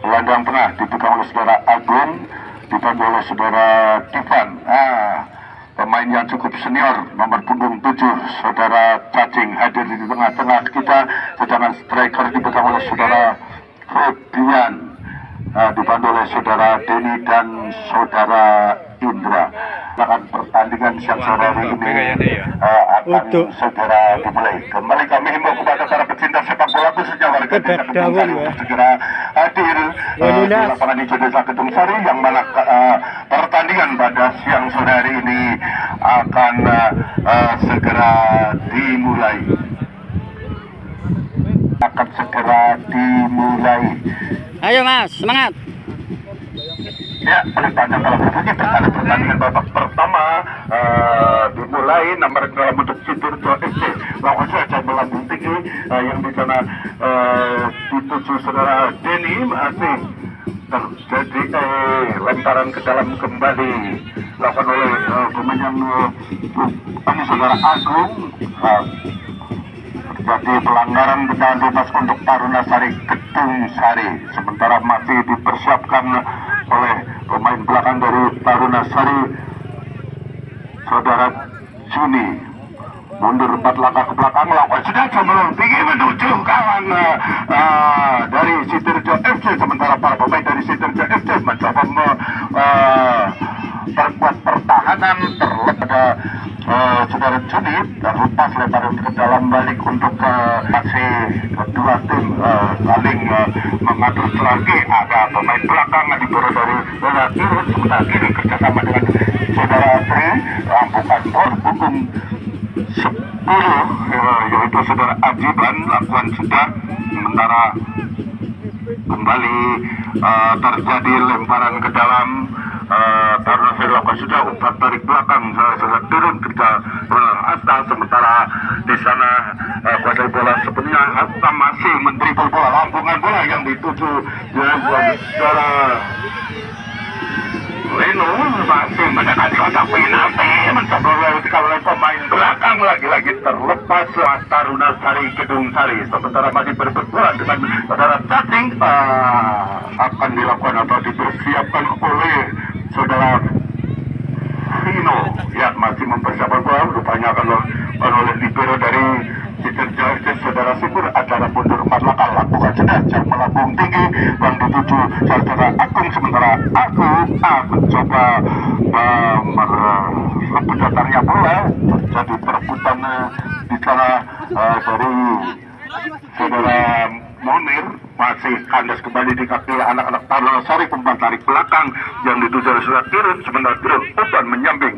gelandang tengah dipegang oleh saudara Agung, dibantu oleh saudara Divan. Pemain yang cukup senior, nomor punggung 7, saudara Cacing hadir di tengah-tengah kita, sedangkan striker dipegang oleh saudara Febian, dibantu oleh saudara Denny dan saudara Indra. Akan pertandingan siang sore hari ini akan segera dimulai. Kembali kami himbau kepada para pecinta sepak bola khususnya warga desa Kedung Sari untuk segera hadir di lapangan hijau desa Kedung Sari, yang mana pertandingan pada siang sore hari ini akan segera dimulai. Ayo Mas, semangat. Ya, paling panjang kalau berbunyi pertandingan babak pertama dimulai. Nomor dalam bentuk Sidirjo FC lawan saja melambung tinggi, yang di sana dituju saudara Denny. Masih terjadi lemparan ke dalam kembali lakukan oleh pemain yang saudara Agung. Terjadi pelanggaran tendangan bebas untuk Taruna Sari Kedung Sari, sementara masih dipersiapkan oleh pemain belakang dari Taruna Sari, saudara Juni. Mundur 4 langkah ke belakang, melakukan sudah melong tinggi menuju kawan dari Sidirjo FC, sementara para pemain dari Sidirjo FC mencoba berbuat pertahanan terlepas saudara Juni, terlepas lemparan ke dalam balik untuk masih kedua tim saling mengatur strategi. Ada pemain belakang diburu dari saudara Irun, sementara kiri kerjasama dengan saudara Tri, rambukan bor punggung 10 yaitu saudara Ajiban lakukan sudah, sementara kembali terjadi lemparan ke dalam. Taruna Sari lakukan sudah umpan tarik belakang, saudara turun kerja Asta, sementara di sana kuasai bola sepenuhnya Asta masih mendribble bola, lampungan bola yang dituju saudara Leno, masih mendekati kotak penalti, mencoba oleh pemain belakang, lagi-lagi terlepas Taruna Sari Kedung Sari, sementara masih berebut bola dengan saudara Cacing. Akan dilakukan atau dipersiapkan oleh saudara Vino, ya masih mempersiapkan bola, rupanya akan oleh libero dari Sidirjo FC saudara Sipur. Acara mundur 4 langkah, lakukan sudah jauh melambung tinggi yang dituju saudara Agung, sementara Agung mencoba merebut datangnya bola, terjadi perebutan di sana dari saudara Monir, masih kandas kembali di kaki anak-anak Taruna Sari. Umpan tarik belakang yang dituju oleh saudara Tirun, sementara Tirun umpan menyamping.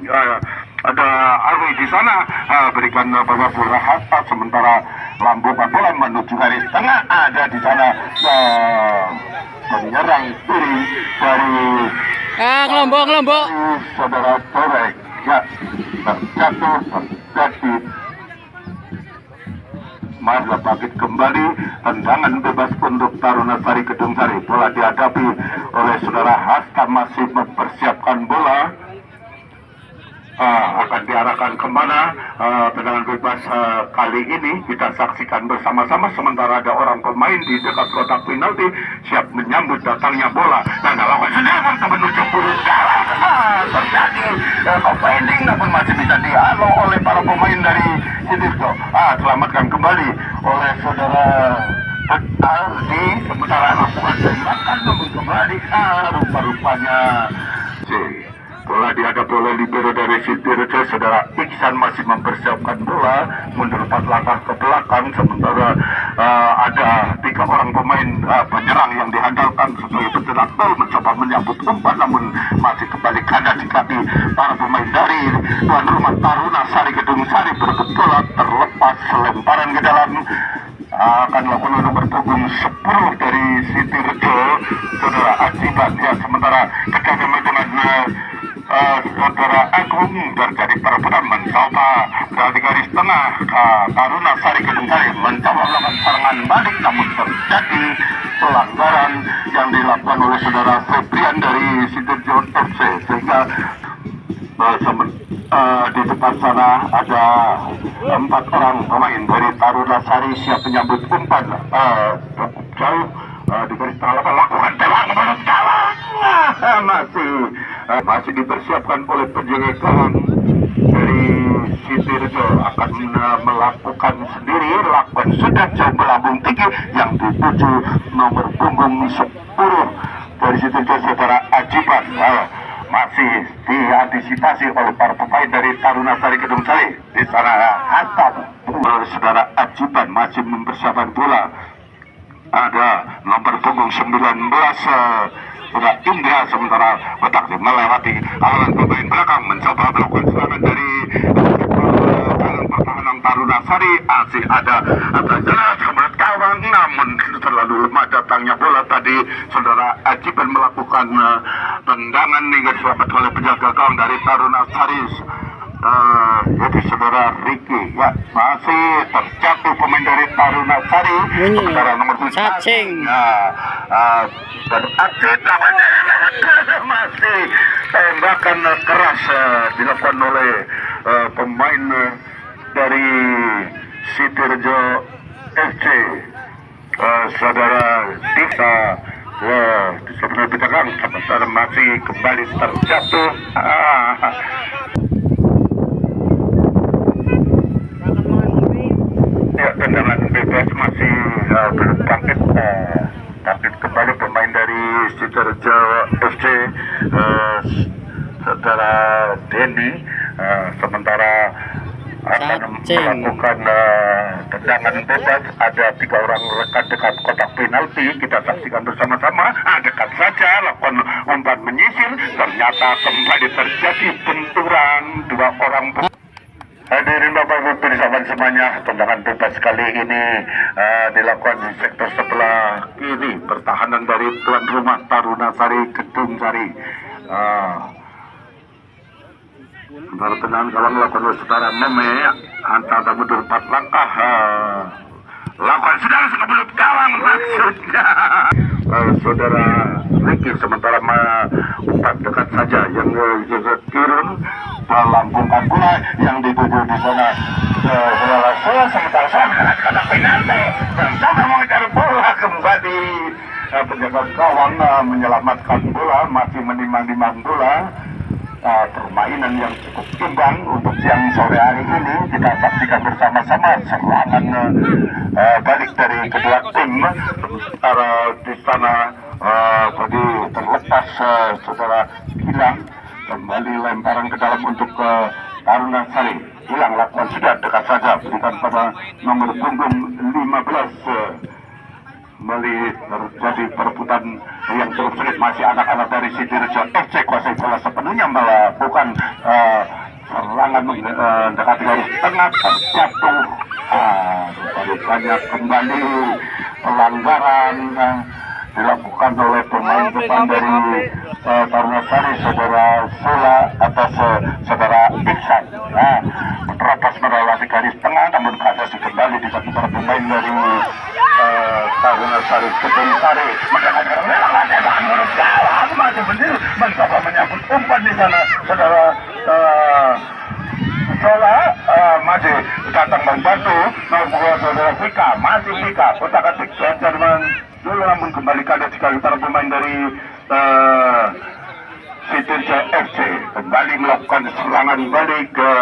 Ada Arwi di sana berikan pada bola Hatta, sementara lambungan bola menuju garis tengah. Ada di sana menyerang kiri dari ngelombok saudara Torek, ya terjatuh terjadi malah bangkit kembali. Tendangan bebas untuk Taruna Sari Kedung Sari. Bola dihadapi oleh saudara Hasta, masih mempersiapkan bola. Akan diarahkan kemana tendangan bebas kali ini kita saksikan bersama-sama, sementara ada orang pemain di dekat kotak penalti siap menyambut datangnya bola. Dan lawan serangan menuju buru jalan, terjadi pending, namun masih bisa dihalau oleh para pemain dari Sidirjo. Selamatkan kembali oleh saudara Aldi, sementara lakukan tembakan namun kembali rupa-rupanya bola dihadapi oleh libero dari Sidirjo. Saudara Iksan masih mempersiapkan bola, mundur 4 langkah ke belakang, sementara ada 3 orang pemain penyerang yang diandalkan sebagai pencetak gol mencoba menyambut umpan, namun masih kembali kandas di kaki para pemain dari tuan rumah Taruna Sari Kedung Sari. Berebut bola terlepas, lemparan ke dalam akan lakukan nomor punggung 10 dari Sidirjo, saudara Ajiban, ya, sementara kerjasama dengan saudara Agung terjadi perebutan, mencoba dari garis tengah Taruna Sari Kedung Sari mencoba melakukan serangan balik, namun terjadi pelanggaran yang dilakukan oleh saudara Febrian dari Sidirjo FC, sehingga di depan sana ada 4 orang pemain dari Taruna Sari siap menyambut umpan jauh di garis tengah lapangan, lakukan tembak masih dipersiapkan oleh penjaga gawang dari Sitirjo akan melakukan sendiri lakukan sudah jauh melambung tinggi yang dituju nomor punggung 10 dari Sitirjo saudara Ajiban. Masih diantisipasi oleh para pemain dari Taruna Sari Kedung Sari. Di sana Hatta saudara Ajiban masih mempersiapkan bola. Ada nomor punggung 19 sudah Indra, sementara Batakti melewati alan pemain belakang mencoba melakukan serangan dari jalan pertahanan Taruna Sari. Masih ada jelas kemudian gawang, namun terlalu lemah datangnya bola tadi. Saudara Ajiban melakukan tendangan hingga diselamatkan oleh penjaga gawang dari Taruna Sari. Jadi saudara Ricky ya, masih terjatuh pemain dari Taruna Sari. Saudara nomor 7 cacing. Dan Aceh masih tembakan keras dilakukan oleh pemain dari Sitirjo FC. Saudara Disa sebenarnya pedagang sebentar masih kembali terjatuh. Ya, tendangan bebas masih belum bangkit kembali pemain dari Sitirjo FC, saudara Denny. Sementara akan melakukan tendangan bebas. Ada 3 orang rekan dekat kotak penalti. Kita saksikan bersama-sama. Dekat saja lakukan umpan menyisir, ternyata kembali terjadi benturan 2 orang. Hadirin Bapak Ibu bersama semuanya, tendangan bebas kali ini dilakukan di sektor sebelah kiri pertahanan dari tuan rumah Taruna Sari Kedung Sari. Sementara tendangan kalau melakukan oleh saudara Meme, hantar mundur 4 langkah. Lakukan saudara sebelum gawang maksudnya. Saudara Ricky sementara umpan dekat saja yang turun melambungkan bola yang dituju di sana. Sementara saya mengatakan penalti dan sama mengejar bola kembali. Penjaga gawang menyelamatkan bola, masih menimang-nimang bola. Permainan yang cukup imbang untuk siang sore hari ini. Kita saksikan bersama-sama serangan balik dari kedua tim. Sementara di sana tadi terlepas saudara Gilang, kembali lemparan ke dalam untuk Taruna Sari. Gilang lakukan sudah dekat saja, berikan pada nomor punggung 15. Kembali terjadi perebutan yang cukup sulit. Masih anak-anak dari Sitirjo FC kuasai bola sepenuhnya, melakukan serangan mendekati garis tengah, terjatuh. Banyak kembali pelanggaran dilakukan oleh pemain depan dari Taruna Sari, saudara Sula atas saudara Iksan. Terlepas melewati garis tengah, namun kasasi kembali di satu para pemain dari Taruna Sari Kedung Sari. Mencoba menyambut umpan di sana, saudara Sola masih datang membantu. Saudara Vika, masih Vika, kotak-katik Jerman dulu, namun kembali kaget sekali para pemain dari Sitirjo FC kembali melakukan serangan balik ke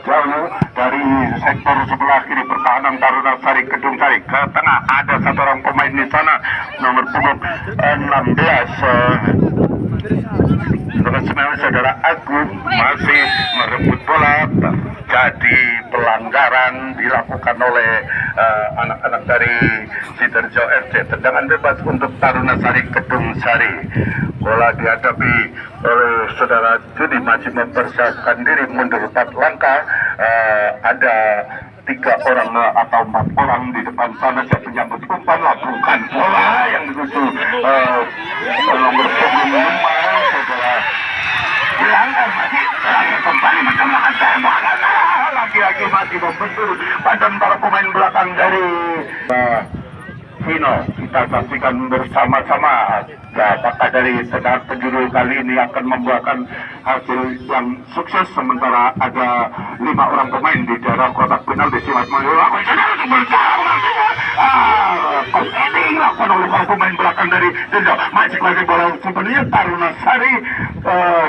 jauh dari sektor sebelah kiri pertahanan Taruna Sari Kedung Sari ke tengah. Ada 1 orang pemain di sana, nomor punggung 16 saudara Agung masih merebut bola. Terjadi pelanggaran dilakukan oleh anak-anak dari Sitirjo FC. Tendangan bebas untuk Taruna Sari Kedung Sari. Bola dihadapi oleh saudara Judi, masih mempersiapkan diri mundur 4 langkah. Ada 3 orang atau 4 orang di depan sana. Siap menyambut umpan, lakukan bola yang dituju nomor punggung 5 saudara Gilang. Masih kembali menambahkan tembakan, lagi-lagi masih membentur badan para pemain belakang dari Vino. Kita saksikan bersama-sama apakah dari tendangan penjuru kali ini akan membuahkan hasil yang sukses. Sementara ada 5 orang pemain di daerah kotak penalti silat melakukan Kok ini dilakukan oleh para pemain belakang dari Sidoarjo. Masih lagi bola sebenarnya Taruna Sari.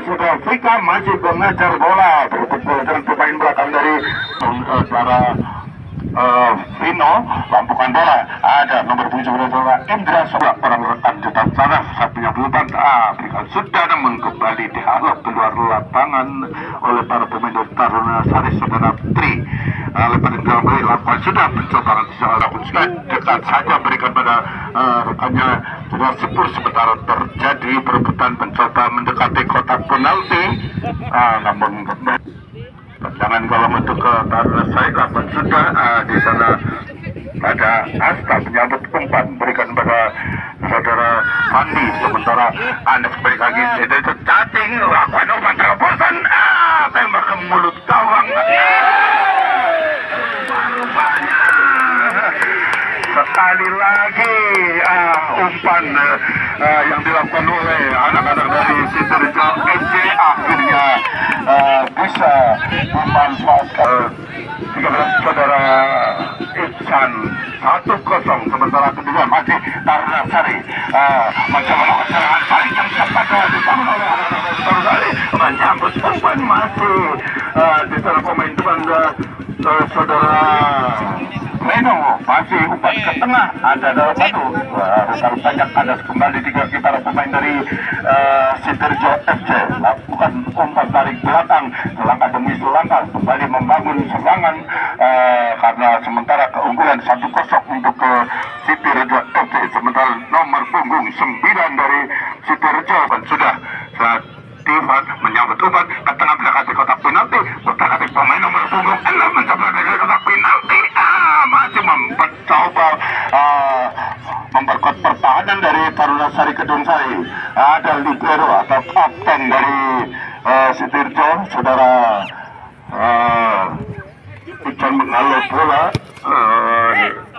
Sudah Vika masih mengajar bola, berebut bola dengan pemain belakang dari para Vino, lampukan bola ada nomor 7 bola Indra Sola, orang rekan jutaan sana satunya belutan berikan sudah namun kembali dihalap keluar lapangan oleh para pemain dari Taruna Sari. Saudara Tri lepas kembali lakukan sudah mencoba pun sudah dekat saja berikan pada rekannya sudah sepur sementara terjadi perebutan mencoba mendekati kotak penalti namun jangan kalau untuk ke Taruna Sari lakukan sudah di sana ada Asta menyambut umpan berikan pada saudara Fandi sementara Anas balik lagi itu cacing lakukan umpan terobosan tembak ke mulut gawang rupanya sekali lagi umpan yang dilakukan oleh anak-anak dari Sidoarjo FC akhirnya bisa memanfaatkan 13 saudara Iksan 1-0 sementara kedua masih Taruna Sari mencoba melakukan serangan balik yang cepat dibangun oleh anak-anak Taruna Sari menyambut umpan masih di sana pemain depan saudara Reno masih umpan ke tengah ada dalam satu rupa-rupanya kandas kembali tiga kita pemain dari Sidoarjo FC lakukan umpan tarik belakang selangkah demi selangkah kembali membangun serangan karena sementara keunggulan 1-0 untuk ke Sidoarjo FC sementara nomor punggung 9 dari Sidoarjo sudah Tivan menyambut umpan ke tengah mendekati kotak penalti mendekati pemain nomor punggung 6 mencoba dari kotak penalti masih mencoba memperkuat pertahanan dari Taruna Sari Kedung Sari. Ada libero atau kapten dari Sidoarjo saudara Ican mengalir bola.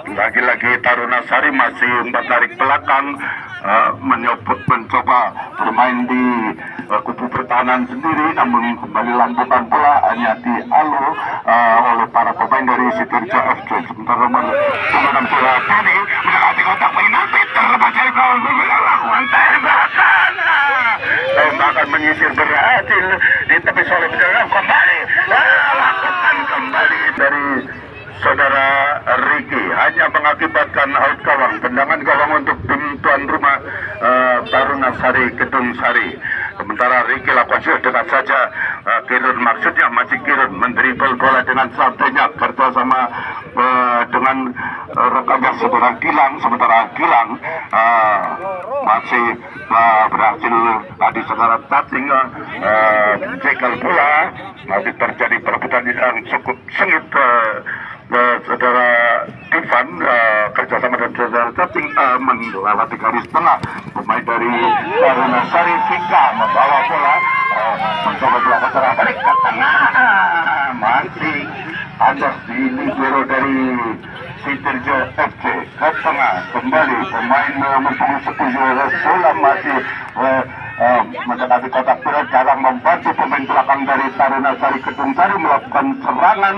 Lagi-lagi Taruna Sari masih umpan tarik belakang mencoba bermain di kubu pertahanan sendiri namun kembali lampukan bola hanya dialu oleh para pemain dari Sidoarjo FC sementara nomor 6 bola tadi mendekati kotak penalti terlepas dari gol lakukan tembakan menyisir berhasil ditepis oleh penjaga kembali lakukan kembali dari saudara Ricky hanya mengakibatkan out gawang tendangan gawang untuk tim tuan rumah Taruna Sari Kedung Sari. Sementara Ricky lakukan sudah dekat saja Kirun maksudnya masih Kirun mendribble bola dengan santainya kerjasama dengan rekannya saudara Gilang sementara Gilang masih berhasil tadi saudara cacing menjegal bola masih terjadi perebutan yang cukup sengit saudara Tivan kerjasama dan saudara cacing melewati garis tengah pemain dari Taruna Sari Vika membawa bola mencoba melakukan serangan balik ke tengah masih ada di libero dari Sidoarjo FC ke tengah kembali pemain nomor 10 Sola masih mendekati kotak penalti jarang membantu pemain belakang dari Taruna Sari Kedung Sari melakukan serangan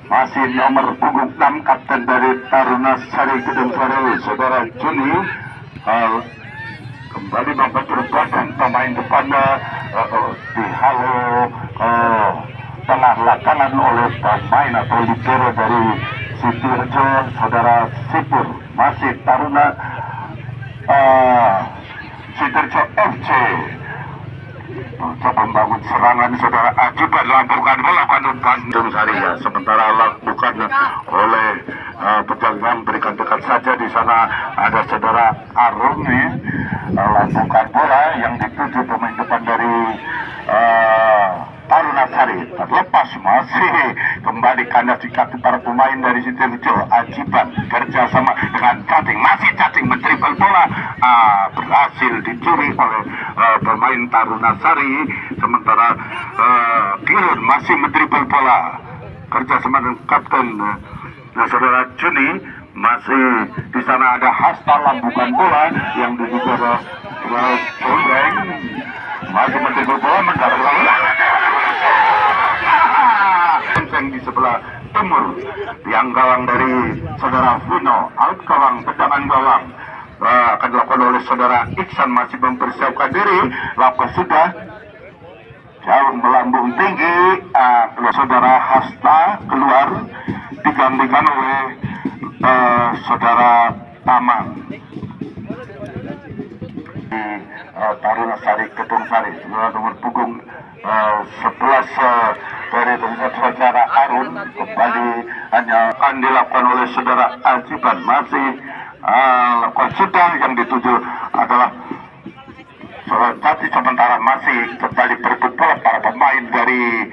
masih nomor punggung 6 kapten dari Taruna Sari Kedung Sari saudara Juni kembali memperturutkan pemain depannya dihalau tengah lapangan oleh pemain atau libero dari Sidoarjo saudara Sipur masih Taruna Sidoarjo FC coba membangun serangan saudara Ajuban lampukan melakukan umpan Kedung Sari ya sementara lakukan oleh pejagaan berikan dekat saja di sana ada saudara Arumi lampukan bola yang dituju pemain depan dari Taruna Sari terlepas masih kembali kandas di kaki para pemain dari Sidoarjo Ajiban kerjasama dengan cacing masih cacing mentribal bola berhasil dicuri oleh pemain Taruna Sari sementara Kirun masih mentribal bola kerjasama dengan kapten saudara Juni masih di sana ada Hasta lampukan bola yang diduga Soleng masih mentribal bola mendarat di sebelah Timur. Yang gawang dari saudara Vino, out gawang, tendangan gawang akan dilakukan oleh saudara Iksan, masih mempersiapkan diri. Lakukan sudah jauh melambung tinggi, saudara Hasta keluar digantikan oleh saudara Taman di Taruna Sari Kedung Sari, nomor punggung 11 dari saudara Arun. Kembali hanya akan dilakukan oleh saudara Ajiban, masih lakukan sudah. Yang dituju adalah tapi sementara masih kembali berebut bola para pemain dari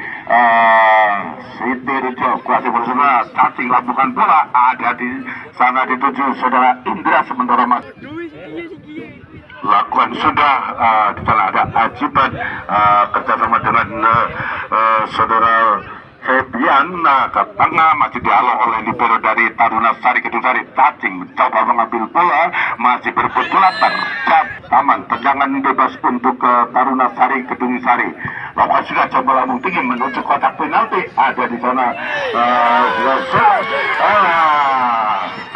Sidoarjo. Kuasi bersama cacing labukan bola ada di sana, dituju saudara Indra, sementara masih lakukan sudah. Di sana ada Ajiban kerjasama dengan saudara Febian ke tengah, masih dialog oleh libero dari Taruna Sari Kedung Sari. Cacing mencoba mengambil bola, masih berebut bola, terjat Taman. Tendangan bebas untuk Taruna Sari Kedung Sari. Lakukan sudah, coba lambung tinggi menuju kotak penalti. Ada di sana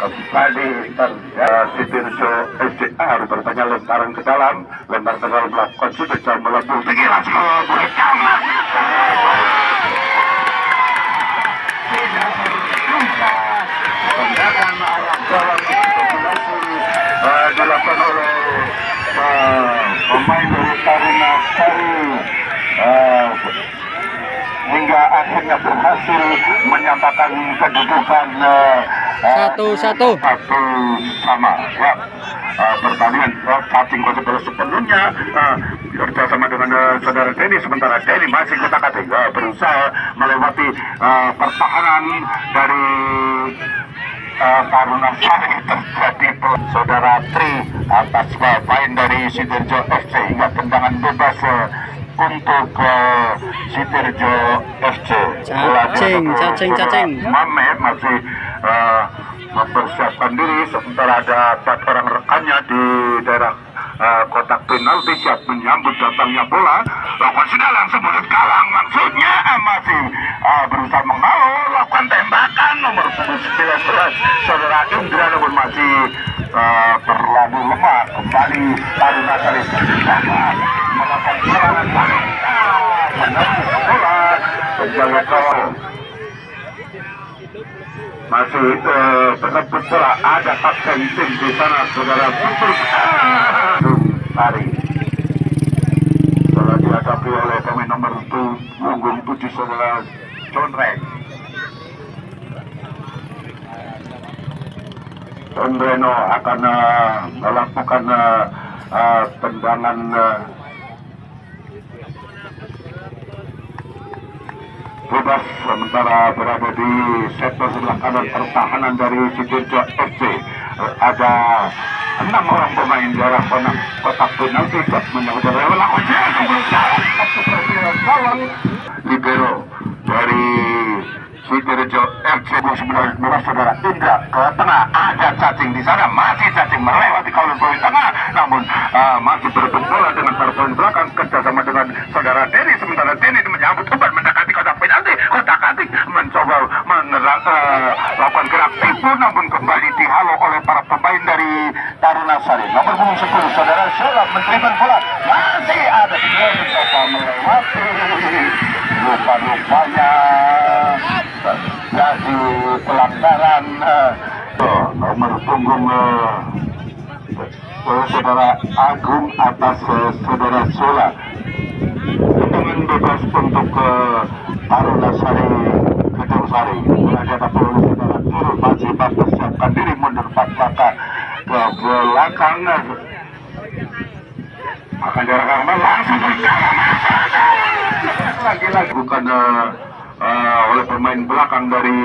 kembali Sidoarjo SDR bertanya lemparan ke dalam, lempar ke dalam, melakukan sudah, coba lambung tinggi langsung boleh tamat. Tendangan arah gawang dilakukan oleh pemain dari Taruna Sari hingga akhirnya berhasil menyatakan kedudukan 1-1 sama. Ya, pertandingan cacing baru sepenuhnya kerjasama dengan saudara Denny, sementara Denny masih kutak-atik berusaha melewati pertahanan dari Taruna Sari. Terjadi saudara Tri atas pemain dari Sidoarjo FC hingga tendangan bebas untuk Sidoarjo FC. Cacing. Mame masih mempersiapkan diri, sementara ada 4 orang rekannya di daerah kotak penalti siap menyambut datangnya bola. Lakukan sudah langsung mulut gawang, maksudnya masih berusaha menghalau, lakukan tembakan nomor 19 saudara Indra, namun masih terlalu lemah. Kembali Taruna Sari melakukan serangan balik, menembus bola penjaga gawang masih berebut bola. Ada kapten tim di sana, saudara Putus Sari. Bola dihadapi oleh pemain nomor 7 saudara Conrek. Conreno akan melakukan tendangan bebas, sementara berada di sektor sebelah kanan pertahanan dari Sidoarjo FC. Ada 6 orang pemain daerah kotak penalti menyambut libero dari Sidoarjo FC. Sebenarnya saudara Indra ke tengah, ada cacing di sana, masih cacing melewati kawanan poin tengah, namun masih berebut bola dengan para poin belakang kerjasama dengan saudara Denny, sementara Denny menyambut umpan mendekati kotak penalti. Kotak atik mencoba melakukan gerak tipu, namun kembali dihalau oleh para pemain dari Taruna Sari. Nomor punggung 10 saudara Syarab menerima bola, masih ada dia mencoba melewati, lupa-lupanya terjadi pelanggaran. Nomor punggung saudara Agung atas saudara Sola. Tendangan bebas untuk Taruna Sari Kedung Sari. Berada oleh saudara Turun, masih mempersiapkan diri mundur 4 langkah ke belakang. Akan diarahkan langsung berjalan lagi-lagi bukan oleh pemain belakang dari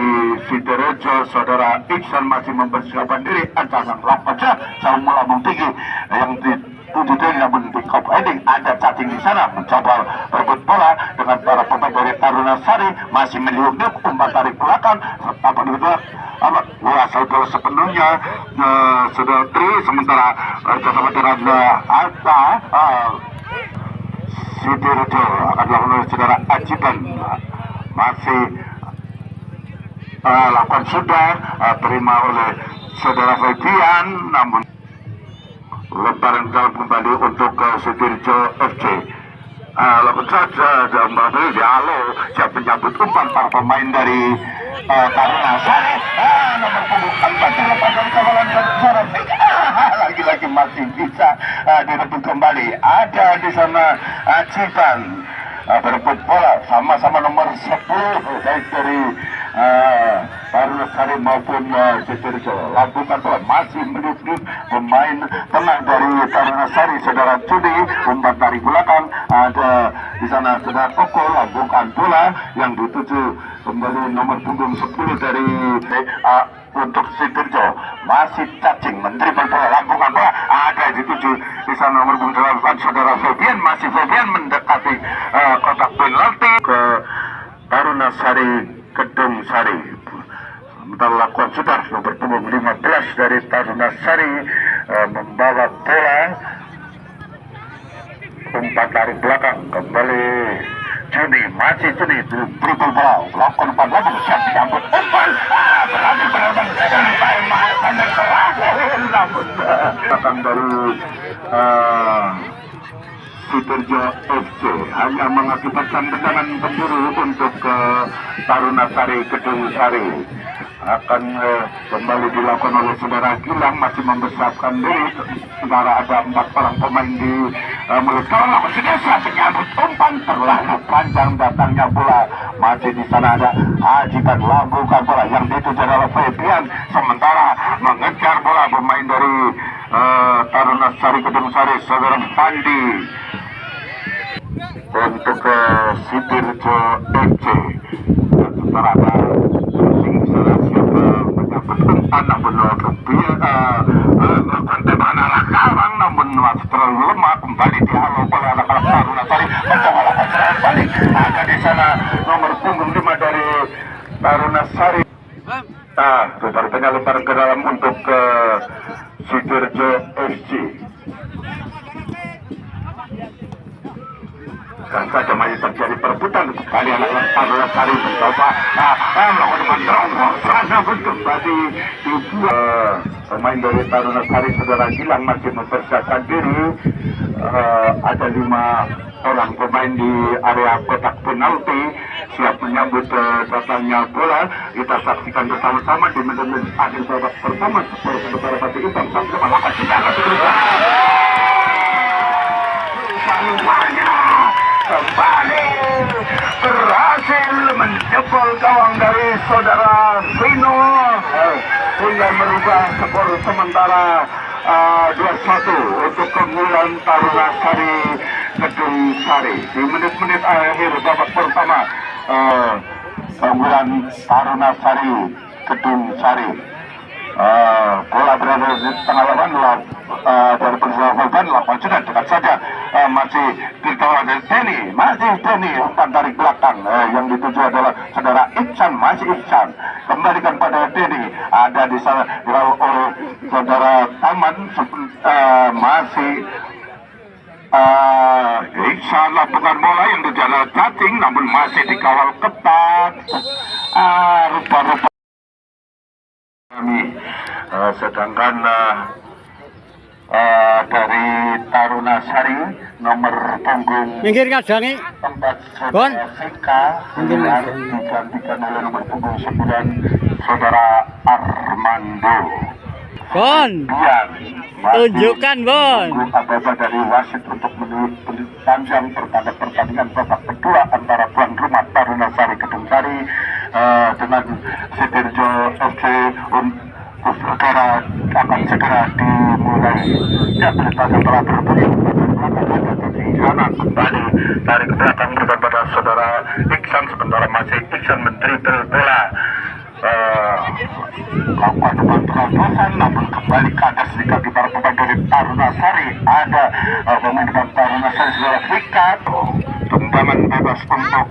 Sidoarjo. Saudara Iksan masih mempersiapkan diri, ancaman lakukan jauh melambung tinggi yang dituju dari, namun di kop ending ada cacing di sana mencoba berebut bola dengan para pemain dari Taruna Sari, masih meliuk-liuk umpan tarik belakang apa kedua bola bola sepenuhnya saudara Tri, sementara bersama dengan Alta Sidoarjo akan dilakukan oleh saudara Ajiban, masih lakukan sudah terima oleh saudara Febian, namun lebaran dalam kembali untuk Sudirjo FC. Lakukan saja Halo siap menyambut umpan para pemain dari Taruna Sari. Nomor punggung 4 terlepas dari kawalan Zara. Lagi-lagi masih bisa direbut kembali. Ada di sana Citan berebut bola sama-sama nomor 10 baik dari Taruna Sari maupun Sudirjo. Lakukan bola masih meliput pemain tengah dari Taruna Sari, saudara Cudi. Umpan dari belakang ada di sana saudara Koko. Lakukan bola yang dituju kembali nomor punggung 10 dari untuk Sudirjo. Masih cacing mendribble bola, lakukan bola ada dituju di sana nomor punggung 8 saudara Febian. Masih Febian mendekati kotak penalti ke Taruna Sari Kedung Sari. Sementara lakukan sudah nomor punggung 15 dari Taruna Sari membawa bola. Umpan dari belakang kembali Juni, masih Juni dribble bola, lakukan umpan lagi, siap disambut umpan berarti benar-benar namun belakang dari Sudirjo FC hanya mengakibatkan tendangan penjuru untuk Taruna Sari Kedung Sari. Akan kembali dilakukan oleh saudara Gilang, masih membesarkan diri. Saudara ada 4 orang pemain di mulut kawan, masih desa menyambut umpan terlalu panjang datangnya bola. Masih di sana ada Ajikan, lakukan bola yang dituju oleh Febian, sementara mengejar bola pemain dari Taruna Sari Kedung Sari, saudara Fandi untuk Sudirjo FC. Sementara ada namun melakukan tembakan arah gawang, namun masih terlalu lemah. Kembali dihalau oleh anak-anak Taruna Sari, mencoba lakukan serangan balik. Ada di sana nomor punggung 5 dari Taruna Sari. Sepertinya lemparan ke dalam untuk Sudirjo FC. Dan saja masih terjadi perebutan. Kali anak-anak Taruna Sari mencoba melakukan terobosan, namun kembali dibuat. Pemain dari Taruna Sari, saudara Gilang, masih mempersiapkan diri. Ada 5 orang pemain di area kotak penalti siap menyambut datangnya bola. Kita saksikan bersama-sama di menit akhir babak pertama. Saudara Pati Hitam sampai melakukan tindakan kembali berhasil menjebol gawang dari saudara Vino hingga merubah skor sementara 2-1 untuk keunggulan Taruna Sari Kedung Sari. Di menit-menit akhir babak pertama keunggulan Taruna Sari Kedung Sari. Bola berada di tengah lapangan dari perjuangan lapangan sudah dekat saja, masih dikawal dari Denny, masih Denny, umpan dari belakang yang dituju adalah saudara Iksan, masih Iksan kembalikan pada Denny, ada di sana dilakukan oleh saudara Taman, masih Iksan lakukan bola yang berjalan cacing, namun masih dikawal ketat. Rupa-rupa kami sedangkan dari Taruna Sari nomor punggung minggir kadangi 4 Bon digantikan oleh nomor punggung 9 saudara Armando Bon tunjukkan Bon apa dari wasit untuk menurut panjang pertandingan babak kedua antara tuan rumah Taruna Sari Kedung Sari dengan Sudirjo FC. Segera akan segera dimulai. Ya, setelah berbunyi kanan kembali dari ke belakang kepada saudara Iksan, sementara masih Iksan mendribble bola. Lakukan terobosan, namun kembali kandas di kaki para pemain dari Taruna Sari. Ada pemain dari Taruna Sari saudara Fikat. Tendangan bebas untuk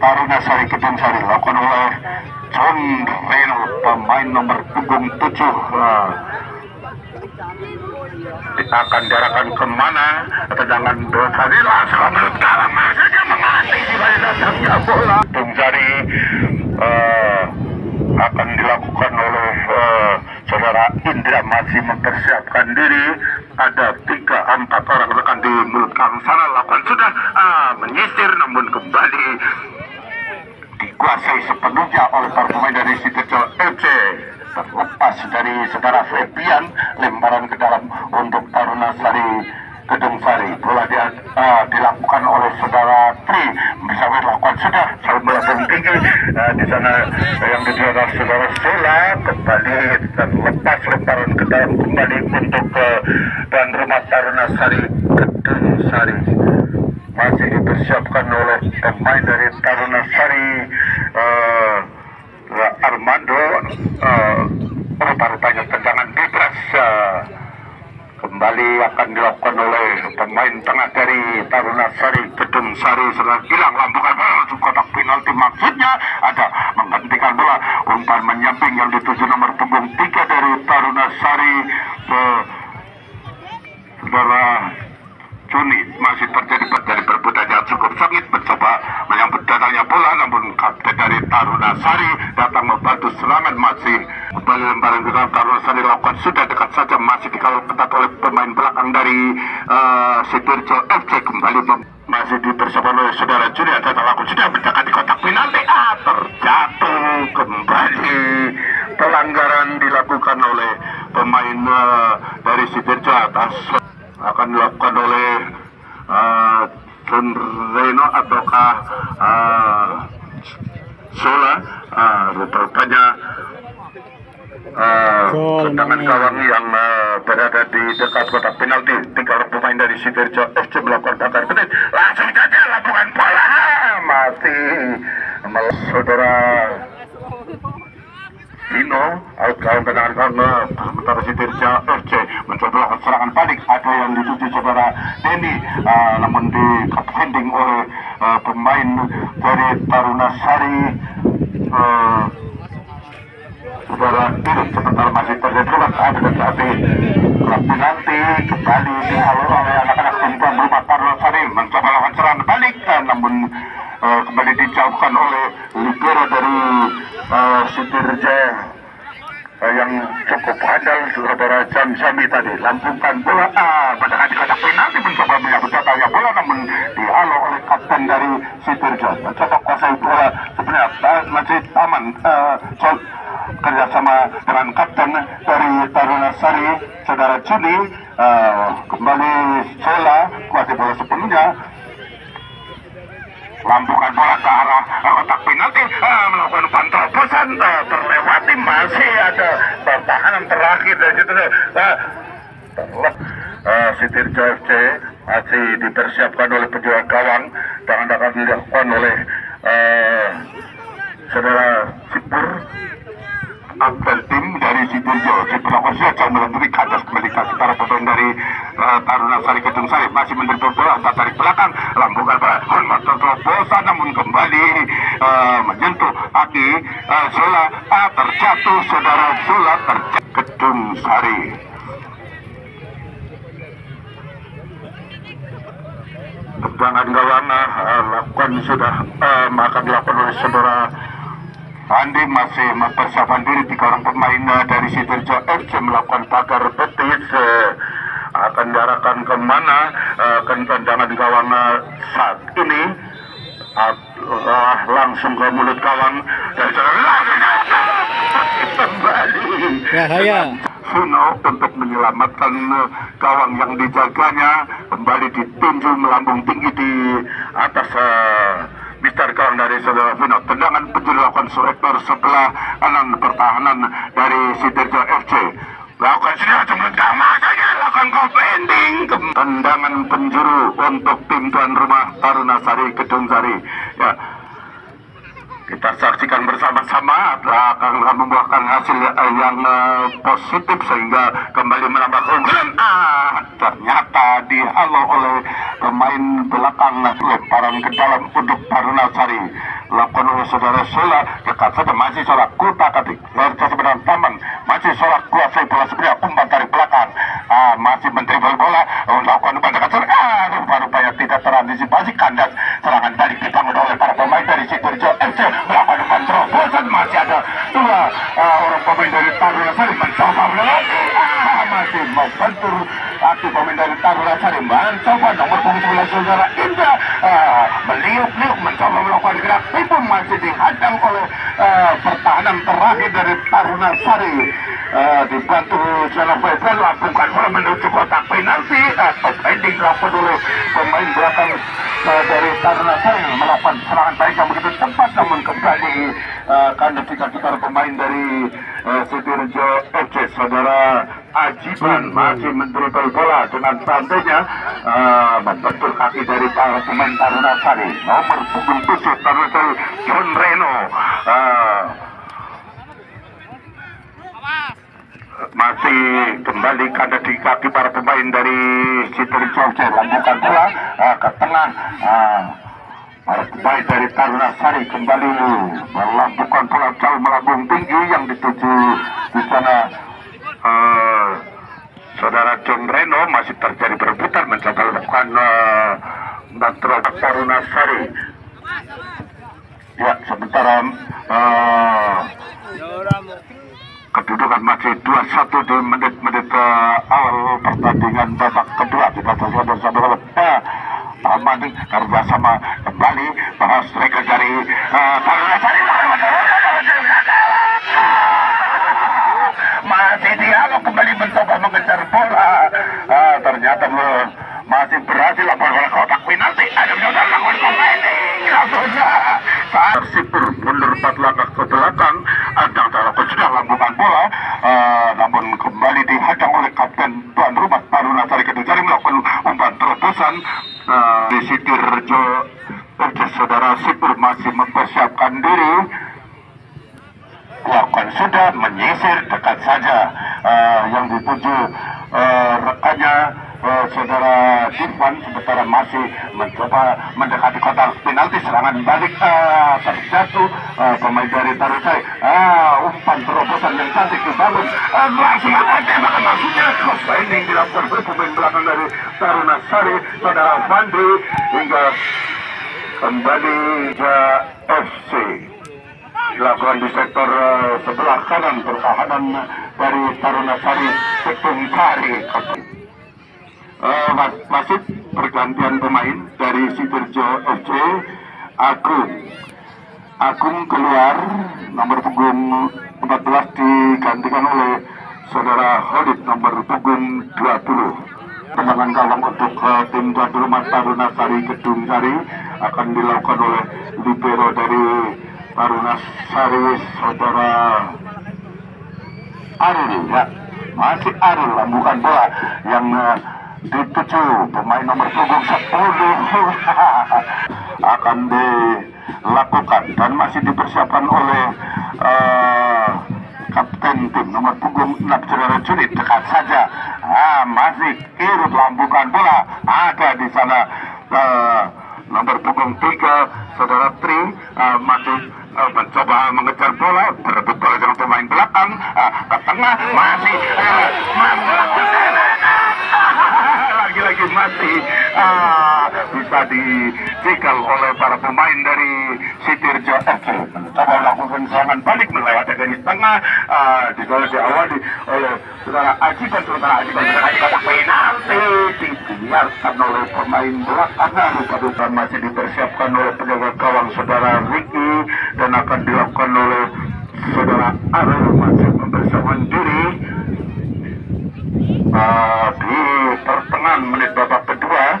Taruna Sari Kedung Sari lakukan oleh John Reno, pemain nomor punggung 7. Akan diarahkan kemana? Tendangan Dosari langsung menurut kalah, masih dia mengatasi di balik datangnya bola. Kedung Sari eh, akan dilakukan oleh saudara Indra, masih mempersiapkan diri. Ada 3-4 orang rekan di mulut kang sana lakukan sudah menyisir, namun kembali dikuasai sepenuhnya oleh para pemain dari Sidoarjo FC. Terlepas dari saudara Febian, lemparan ke dalam untuk Taruna Sari Kedung Sari. Bola dilakukan oleh saudara Tri, bisa dilakukan sudah selalu melambung tinggi di sana yang dijuara saudara Sola. Kembali terlepas lemparan ke dalam kembali untuk tuan rumah Taruna Sari Kedung Sari. Masih dipersiapkan oleh pemain dari Taruna Sari, Armando. Rupa-rupanya tendangan bebas kembali akan dilakukan oleh pemain tengah dari Taruna Sari Kedung Sari. Setelah hilang lambungan bola masuk kotak penalti, maksudnya ada menggantikan bola, umpan menyamping yang dituju nomor punggung 3 dari Taruna Sari. Saudara Juni, masih terjadi perebutan yang cukup sengit, mencoba menyambut datangnya bola, namun kapten dari Taruna Sari datang membantu serangan. Masih kembali lemparan ke dalam Taruna Sari lakukan sudah dekat saja, masih dikawal ketat oleh pemain belakang dari Sidoarjo FC. Kembali masih dipersiapkan oleh saudara Juni, ada lakukan sudah mendekati kotak penalti, terjatuh kembali. Pelanggaran dilakukan oleh pemain dari Sidoarjo atas akan dilakukan oleh Reno ataukah Sola. Rupanya tendangan gawang yang berada di dekat kotak penalti. 3 orang pemain dari Sidoarjo FC melakukan bakar penit, langsung saja lapangan bola masih saudara Dino, kawan tendangan sementara Sidoarjo FC mencoba melakukan serangan balik. Ada yang dituju saudara Denny, namun di defending oleh pemain dari Taruna Sari, saudara Dino. Sementara masih terjadi ada tapi penalti kembali dialur oleh anak-anak tim tuan rumah Taruna Sari, mencoba melakukan serangan balik, namun kembali dijauhkan oleh libero dari Sidoarjo yang cukup handal, saudara Jamsami tadi lambungkan bola mendekati kotak penalti, mencoba menyambut datangnya bola, namun dihalau oleh kapten dari Sidoarjo. Mencoba kuasai bola, sebenarnya masih aman kerjasama dengan kapten dari Taruna Sari, saudara Juni. Kembali Sola kuasai bola sepenuhnya, lambungkan bola ke arah kotak penalti, melakukan umpan terobosan, terlewati. Masih ada pertahanan terakhir dari situ. Sidoarjo FC masih dipersiapkan oleh penjual gawang dan akan dilakukan oleh saudara Sipur. Kapten tim dari Sidoarjo diperlakukan saja melalui ke atas, kembali ke para pemain dari Taruna Sari Kedung Sari masih menerima bola dari belakang, lambungkan bola terobosan, namun kembali menyentuh kaki Sola, terjatuh saudara Sola, terjatuh Kedung Sari. Tendangan gawang lakukan sudah akan dilakukan oleh saudara Andi. Masih mempersiapkan diri 3 orang pemain dari Sidoarjo FC melakukan pagar betis. Akan diarahkan kemana tendangan gawang saat ini? Langsung ke mulut gawang dan kembali Suno untuk menyelamatkan gawang yang dijaganya. Kembali ditunjuk melambung tinggi di atas Mister gawang dari saudara Vino. Tendangan penjuru dilakukan Surektor sebelah kanan pertahanan dari Sidoarjo FC. Lakukan sudah cuma saja lakukan pending. Tendangan penjuru untuk tim tuan rumah Taruna Sari Kedung Sari. Ya, kita saksikan bersama-sama akan membuahkan hasil yang positif sehingga kembali menambah keunggulan. Ternyata dihalau oleh pemain belakang, lemparan ke dalam untuk Taruna Sari lakukan oleh saudara Sola. Dekat saja masih Sola kutak atik sebenarnya taman, masih Sola kuasai bola sebenarnya, umpan dari belakang, masih mentribal bola, melakukan umpan dekat Sola. Rupa-rupanya tidak terantisipasi, kandas serangan balik dibangun oleh para pemain dari Sidoarjo FC melakukan umpan terobos. Taruna Sari mencoba melewati, masih mau bentur kaki pemain dari Taruna Sari mencoba nomor punggung 11 saudara Indra meliuk-liuk mencoba melakukan gerak tipu masih dihadang oleh pertahanan terakhir dari Taruna Sari. Dibantu Zana Faisal lakukan bola menuju kotak penalti. Top ending dilakukan oleh pemain belakang dari Taruna Sari melakukan serangan baik yang begitu cepat, namun kembali karena para pemain dari Sidoarjo FC. Saudara Ajiban masih mendribble bola dengan santainya membentur kaki dari para pemain Taruna Sari. Nomor punggung 7 Taruna Sari John Reno masih kembali kada di kaki para pemain dari Sidoarjo FC. Lanjutkan bola ke tengah. Para pemain dari Taruna Sari kembali melakukan bola jauh melambung tinggi yang dituju di sana. Saudara John Reno masih terjadi berebutan mencoba melakukan bantuan Taruna Sari. Ya, sementara kedudukan masih 2-1 di menit-menit awal pertandingan babak kedua. Kita saksikan bersama Manik kerjasama kembali striker dari Taruna Sari masih dialog kembali mencoba mengejar bola. Ternyata masih berhasil lakukan kotak penalti. Ada mencoba lakukan komedi langsungnya saat Sipur mundur 4 langkah ke belakang. Adang Talaku sudah lambungkan bola, namun kembali dihadang oleh kapten tuan rumah Taruna Sari Kedung Sari melakukan umpan terobosan. Di Sidoarjo FC. Saudara Sipur masih mempersiapkan diri, lakukan sudah menyisir dekat saja yang dituju rekannya saudara Dirvan, sementara masih mencoba mendekati kotak penalti. Serangan balik terjatuh pemain dari Taruna Sari. Umpan terobosan yang cantik dibangun langsung akan tembakan maksudnya cross binding dilakukan oleh pemain belakang dari Taruna Sari saudara Fandi hingga kembali ke FC dilakukan di sektor sebelah kanan pertahanan dari Taruna Sari Kedung Sari. Masih pergantian pemain dari Sidoarjo FC. Agung keluar, nomor punggung 14 digantikan oleh saudara Holid nomor punggung 20. Tendangan gawang untuk tim tuan rumah Taruna Sari Kedung Sari akan dilakukan oleh libero dari Taruna Sari saudara Arul. Ya, masih Arul lambungkan bola yang dituju pemain nomor punggung 10 akan dilakukan dan masih dipersiapkan oleh kapten tim nomor punggung 6 saudara Junit. Dekat saja, masih irut lambungkan bola. Ada di sana nomor punggung 3 saudara Tri masih mencoba mengejar bola, berebut bola dengan pemain belakang ke tengah, masih lagi-lagi masih bisa dicekal oleh para pemain dari Sidoarjo FC. Mencoba melakukan serangan balik melewati garis tengah, diawali oleh saudara Ajiban kotak penalti dibiarkan oleh pemain belakang. Lupa masih dipersiapkan oleh penjaga gawang saudara Ricky dan akan dilakukan oleh saudara Arul masih mempersiapkan diri. Di pertengahan menit babak kedua,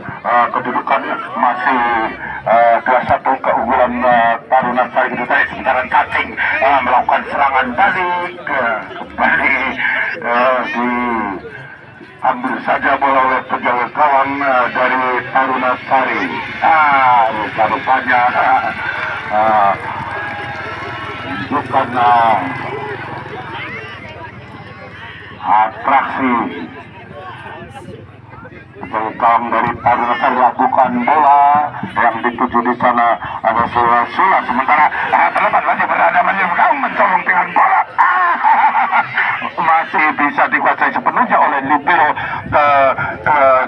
kedudukan masih 2-1 keunggulan Taruna Sari Kedung Sari. Sementara cacing melakukan serangan balik kembali diambil saja bola oleh penjaga gawang dari Taruna Sari. Rupanya bukan atraksi Belakang dari Taruna Sari lakukan bola yang dituju di sana ada Sula. Sementara terlepas masih berada mencolong dengan bola masih bisa dikuasai sepenuhnya oleh libero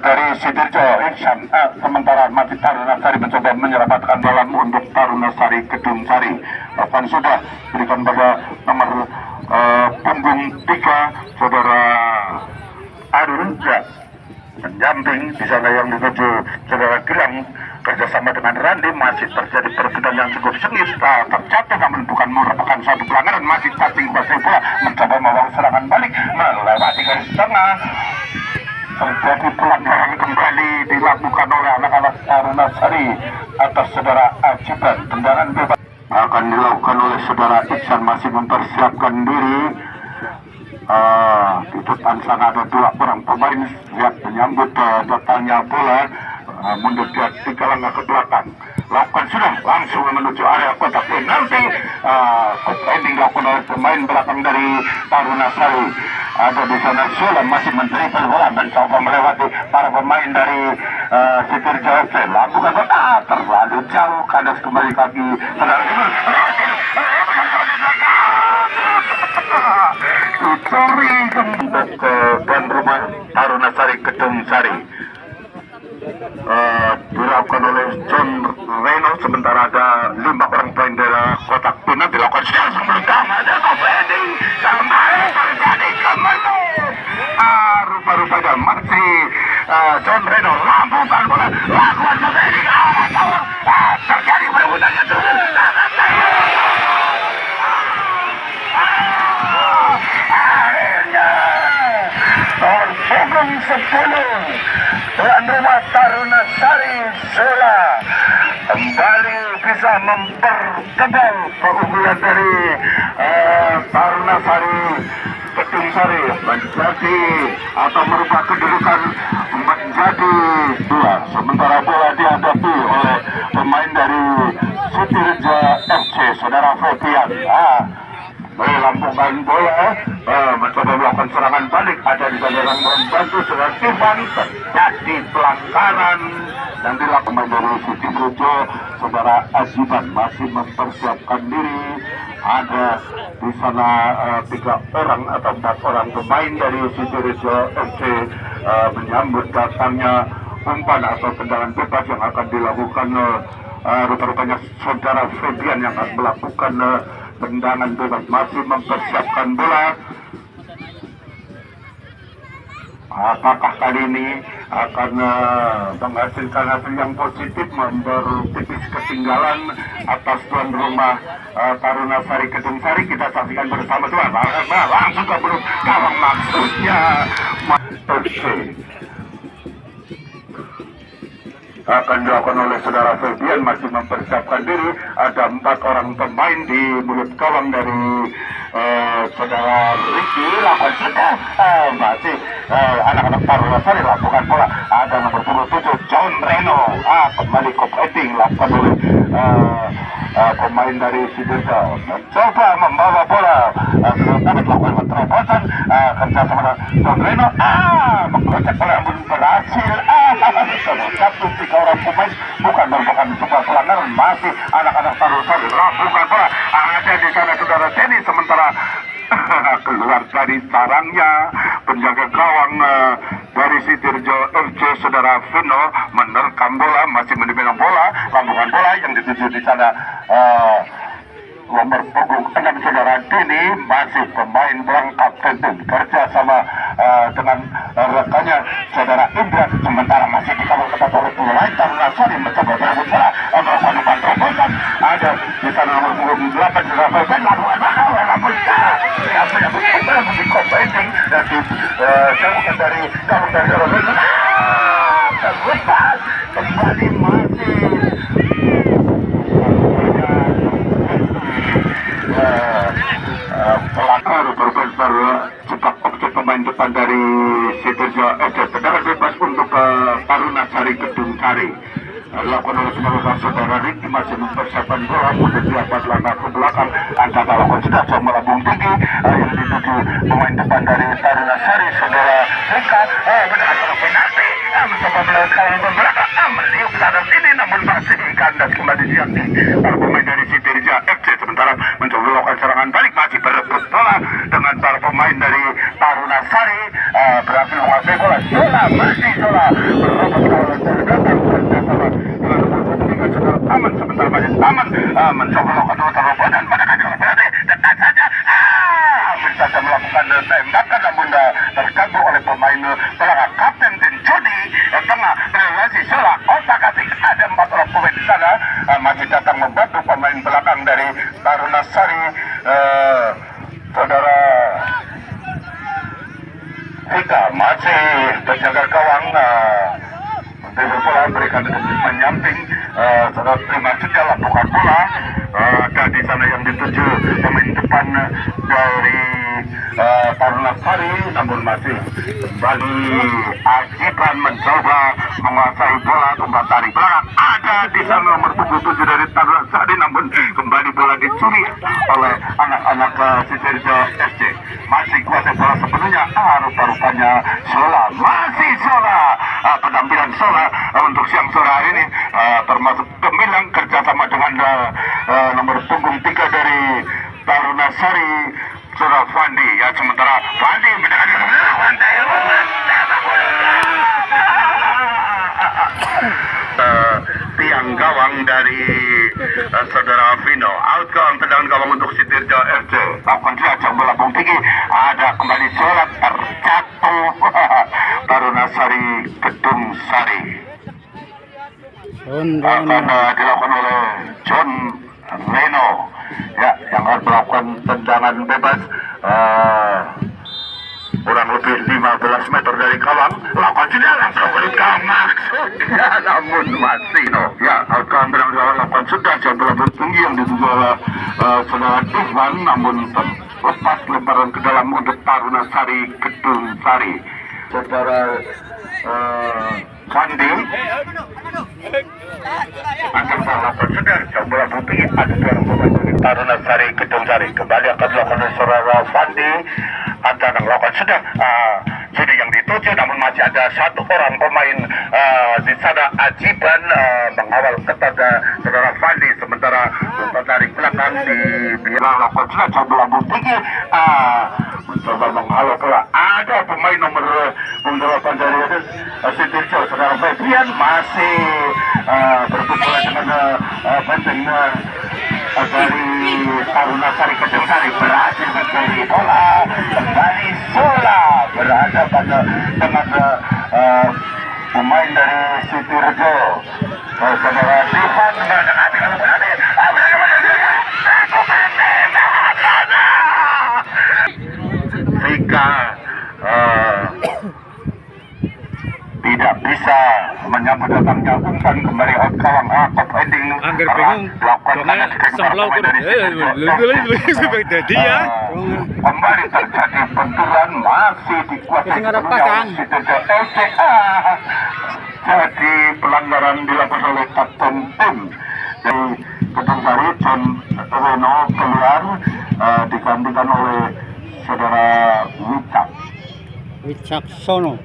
dari Sidoarjo Iksan. Sementara masih Taruna Sari mencoba menyelamatkan bola untuk Taruna Sari Kedung Sari. Bahkan sudah berikan pada nomor punggung juga menyamping di sana yang dituju saudara Gilang kerjasama dengan Randi masih terjadi perebutan yang cukup sengit, terjatuh namun bukan merupakan suatu pelanggaran, masih cacing pasir bola mencoba membawa serangan balik melewati garis tengah. Terjadi pelanggaran kembali dilakukan oleh anak-anak Taruna Sari atas saudara Ajiban. Tendangan bebas akan dilakukan oleh saudara Iksan, masih mempersiapkan diri. Di depan sana ada dua orang pemain siap menyambut datangnya bola. Mundur dia 3 langkah ke belakang, lakukan sudah langsung menuju area kotak penalti. Ending dilakukan oleh pemain belakang dari Taruna Sari. Ada di sana Sulam masih mendribble bola mencoba melewati para pemain dari Sitirjo FC. Lakukan terlalu jauh, kandas kembali kaki dicuri untuk tuan rumah Taruna Sari Kedung Sari. Dilakukan oleh John Reno, sementara ada 5 orang pemain dari kotak penalti dilakukan secara pertama ada Kofedi kembali terjadi kembali. Rupa-rupanya masih John Reno lakukan bola, lakukan Kofedi terjadi perebutan yang turun. Pukul 10 tuan rumah Taruna Sari Sola kembali bisa mempertebal keunggulan dari Taruna Sari Kedung Sari menjadi atau merubah kedudukan menjadi 2. Sementara bola dihadapi oleh pemain dari Sitirjo FC saudara Febian. Melambungkan bola, mencoba melakukan serangan balik. Ada di sana yang membantu saudara Stefan. Terjadi pelanggaran yang dilakukan dari Sitirjo. Saudara Ajiban masih mempersiapkan diri. Ada di sana 3 orang atau 4 orang pemain dari Sitirjo FC menyambut datangnya umpan atau tendangan bebas yang akan dilakukan. Rupa-rupanya saudara Febian yang akan melakukan tendangan bebas, masih mempersiapkan bola. Apakah kali ini akan menghasilkan hasil yang positif, membaru tipis ketinggalan atas tuan rumah Taruna Sari Kedung Sari? Kita saksikan bersama-sama. Langsung ke belum gawang maksudnya akan dilakukan oleh saudara Febian, masih mempersiapkan diri. Ada 4 orang pemain di mulut gawang dari saudara Ricky. Lakukan sudah masih anak-anak Taruna Sari lakukan bola. Ada nomor 27 John Reno kembali ke heading lakukan oleh pemain dari Sidirjo. Mencoba membawa bola dapat melakukan terobosan kerjasama John Reno. Mengkocak bola namun berhasil. Satu 3 orang pemain bukan merupakan sebuah pelanggaran, masih anak-anak Taruna Sari lakukan bola. Ada di sana saudara Denny, sementara keluar dari sarangnya penjaga gawang dari Sitirjo FC saudara Vino menerkam bola, masih menerima bola, lambungan bola yang dituju di sana nomor punggung 6 saudara Dini, masih pemain berangkat tentu kerja sama dengan rekannya saudara Indra, sementara masih dikawal ketat oleh pemain Taruna Sari mencoba berebut bola, melakukan terobosan. Ada di sana nomor punggung 8 saudara Febian lakukan apa yang berkembang di kompeting dan dijauhkan dari gawang dari Roberto. Terlepas kembali masih pelakar berbentar cepat objek pemain depan dari Sitirjo FC. Tendangan bebas untuk Taruna Sari Kedung Sari dilakukan oleh saudara Ricky, masih mempersiapkan bola. Kemudian dia 4 langkah ke belakang. Anda lakukan sudah coba melambung tinggi yang dituju pemain depan dari Taruna Sari saudara Rika. Benar penalti mencoba melakukan ke belakang, meliuk sana sini namun masih kandas kembali diakti para pemain dari Sitirjo FC. Sementara mencoba melakukan serangan balik, masih berebut bola dengan para pemain dari Taruna Sari berhasil menguasai bola. Sola masih Sola berebut bola dari belakang bersama dengan Aman, sebentar masih Aman mencoba melakukan terobosan pada kacau berarti dekat saja hampir saja melakukan tembakan namun terganggu oleh pemain belakang. Kapten tim Jody tengah relasi Sola otak atik ada 4 orang pemain di sana masih datang membantu pemain belakang dari Taruna Sari saudara Vika masih terjaga gawang Dewa bola berikan menyamping saudara Prima Suja lakukan bola dan di sana yang dituju pemain depan dari Taruna Sari namun masih kembali Ajiban mencoba menguasai bola kembali tarik belakang ada di sana nomor 77 dari Taruna Sari namun kembali bola dicuri oleh anak-anak Sidoarjo FC masih kuasai bola sepenuhnya rupa-rupanya Sola masih Sola penampilan Sola untuk siang sore hari ini termasuk gemilang kerjasama dengan nomor punggung 3 dari Taruna Sari Saudara Fandi ya sementara Fandi mendekati tiang gawang dari saudara Vino out gawang tendangan gawang untuk Sidoarjo FC lakukan saja bola bung tinggi ada kembali Sola terjatuh Taruna Sari Gedung Sari akan dilakukan oleh John Reno ya yang akan melakukan tendangan bebas kurang lebih 15 meter dari gawang lakukan sudah langsung berikan maksudnya namun masih ya akan dilakukan sudah bola tinggi yang dituju oleh saudara Ivan namun lepas lebaran ke dalam untuk Taruna Sari Gedung Sari saudara Fandi akan melakukan sudah bola tinggi ada dua pemain Taruna Sari Gedung Sari kembali akan dilakukan oleh saudara Fandi akan melakukan sudah yang dituju namun masih ada satu orang pemain di sana Ajiban mengawal kepada saudara Fandi sementara untuk tarik belakang di lakukan sudah bola tinggi mencoba menghalau bola ada pemain nomor 8 dari Sidoarjo saudara Febrian masih berpukulan dengan benteng dari Taruna Sari Gedung Sari berhasil mencuri bola kembali Sola berada pada dengan pemain dari Sidoarjo saudara Divan mendekati kalau berani Vika tidak bisa menyambut datangnya umpan kembali out gawang top ending Angger bingung semblau dia kembali terjadi benturan masih dikuasai jadi pelanggaran dilakukan oleh kapten tim dari Gedung Sari John Reno keluar digantikan oleh saudara Wicaksono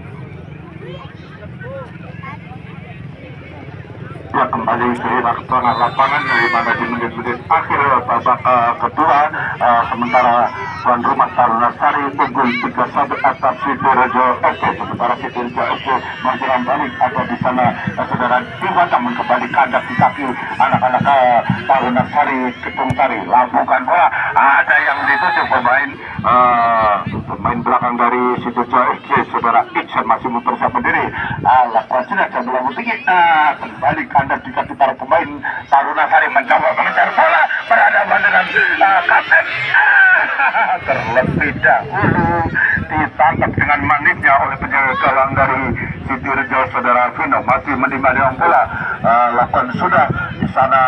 ya kembali ke tengah lapangan dari mana di menit-menit akhir babak kedua sementara tuan rumah Taruna Sari unggul 3-1 atas Sidoarjo FC sementara Sidoarjo FC menjelang balik ada di sana saudara Diva namun kembali kandas di kaki anak-anak Taruna Sari Gedung Sari lakukan bola ada yang dituju pemain belakang dari Sidoarjo FC saudara Iksan masih mempersiapkan diri lakukan sudah bola tinggi kembali kandas di kaki para pemain Taruna Sari mencoba mengejar bola berhadapan dengan kapten terlebih dahulu ditangkap dengan manisnya oleh penjaga gawang dari Sidoarjo saudara Vino masih menerima bola lakukan sudah di sana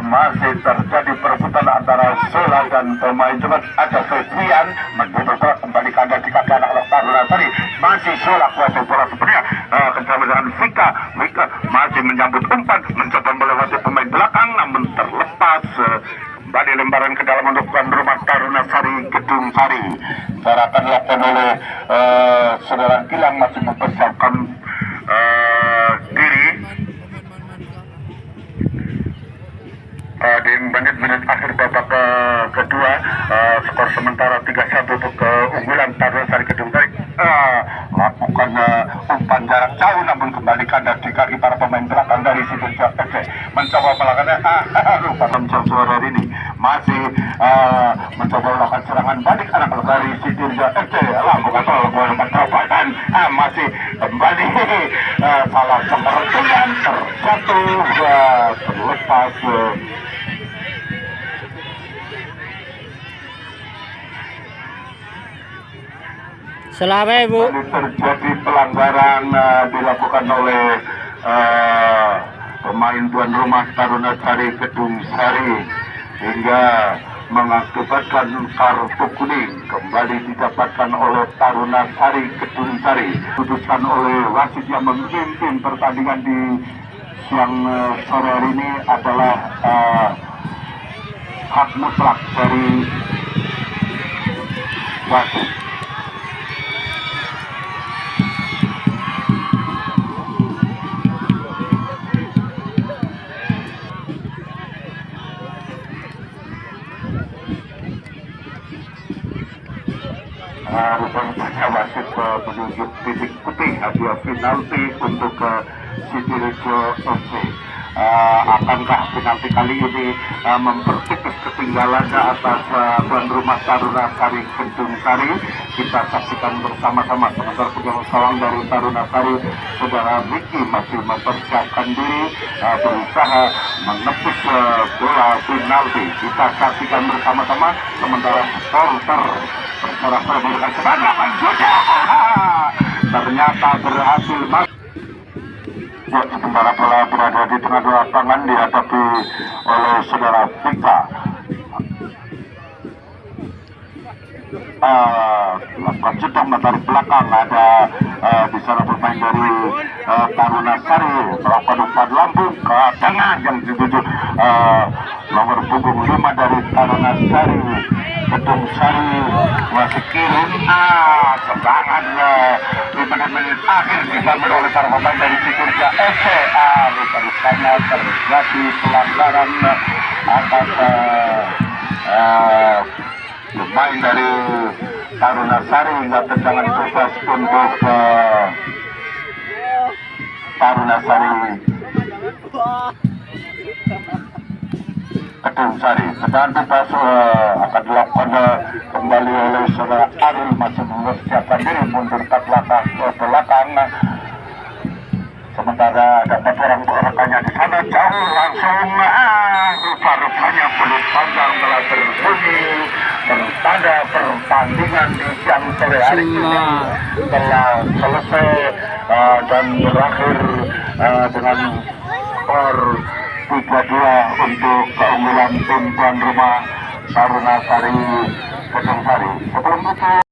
masih terjadi perebutan antara Sola dan pemain cepat ada Febrian mencoba bola kembali kandas di kaki anak Taruna Sari masih Sola kuasai bola sebenarnya bersama dengan Vika masih menyambut umpan mencoba melewati pemain belakang namun terlepas kembali lembaran ke dalam untuk tuan rumah Taruna Sari Gedung Sari akan dilakukan oleh saudara Gilang masih mempersiapkan diri di menit-menit akhir babak kedua skor sementara 3-1 untuk keunggulan Taruna Sari Gedung Sari lakukan melakukan umpan jarak jauh, namun kembali kandas di kaki para pemain belakang dari Sidoarjo FC. Mencoba melakukan lupa sore ini masih mencoba melakukan serangan balik anak dari Sidoarjo FC. Bukan gol percobaan, masih kembali salah pengertian terjatuh terlepas. Selamat Ibu. Terjadi pelanggaran dilakukan oleh pemain tuan rumah Taruna Sari Kedung Sari hingga mengakibatkan kartu kuning kembali didapatkan oleh Taruna Sari Kedung Sari. Putuskan oleh wasit yang memimpin pertandingan di siang sore hari ini adalah hak mutlak dari wasit. Rupanya wasit menunjuk titik putih hadiah penalti untuk Sidoarjo FC. Akankah penalti kali ini mempertipis ketinggalannya atas tuan rumah Taruna Sari Kedung Sari? Kita saksikan bersama-sama. Sementara pejabat gawang dari Taruna Sari, saudara Miki, masih mempersiapkan diri berusaha menepis bola penalti. Kita saksikan bersama-sama. Sementara supporter bersorak-sorai memberikan semangat, sudah ternyata berhasil masuk. Sementara bola berada di tengah dua lapangan dihadapi oleh saudara Vika. Lakukan sedang menarik belakang, ada di sana pemain dari Taruna Sari melakukan umpan lambung ke tengah yang dituju nomor punggung 5 dari Taruna Sari Kedung Sari masih kirim serangan di menit-menit akhir diambil oleh para pemain dari Sidoarjo FC. Lupa-lupanya terjadi pelanggaran atas pemain dari Taruna Sari hingga tendangan bebas untuk Taruna Sari Kedung Sari. Tendangan bebas akan dilakukan kembali oleh saudara Arul, masih mempersiapkan diri mundur ke belakang. Sementara dapat orang rekannya di sana jauh langsung rupa-rupanya peluit panjang telah berbunyi bertanda pertandingan di siang sore hari ini telah selesai dan berakhir dengan skor 3-2 untuk keunggulan tim tuan rumah Taruna Sari Kedung Sari. Sebelum itu